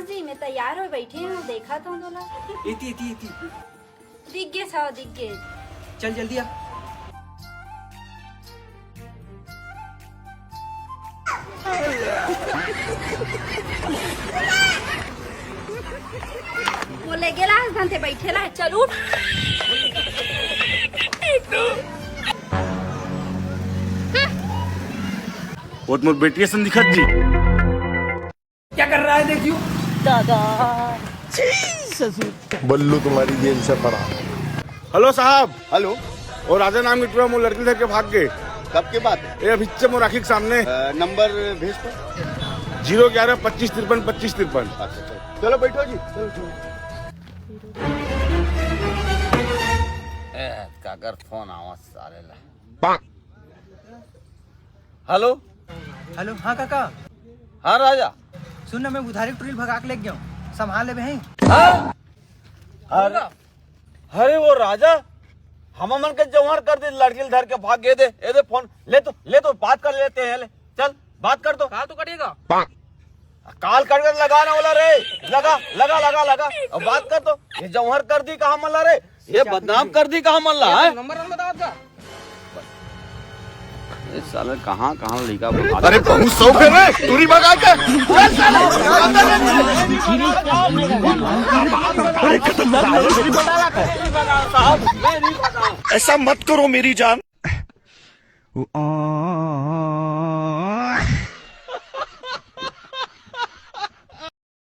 जी मैं तैयार हो बैठी हूँ, देखा था तोला। इति इति इति दिख गए साव, दिख गए। चल जल्दी आ। बोले गेला धंधे बैठेला, चल उठ। वो तुम्हारी बेटी सन दिखत जी। क्या कर रहा है देखियो दादा। बल्लू तुम्हारी जेल से पड़ा। हेलो साहब। हेलो। और राजा नाम की टूरा लड़की धर के भाग गए। कब की बात है? ये अभी मो राखी के सामने। नंबर भेज दो। 011-2553-2553। अच्छा चलो बैठो जी, चलो चलो। काकर फोन आवाज सालेला। हेलो हेलो, हाँ काका। हाँ राजा। सुन ना, मैं उधारी टुरिल भगा के ले गया हूँ, संभाल ले बहन। अरे वो राजा हम मन के जौहर कर दे, लड़की धर के भाग गए दे फोन ले तो बात कर लेते हैं। ले चल बात कर दो। काल तो कटेगा, काल कर लगाना वाला रे। लगा अब बात कर दो। ये जौहर कर दी कहा मल्ला रे, ये बदनाम कर दी कहा मल्ला है। नंबर बताओ आपका। ये साले कहाँ लिखा। अरे बहुत शौक है रे टूरी भगा के। ऐसा मत करो मेरी जान।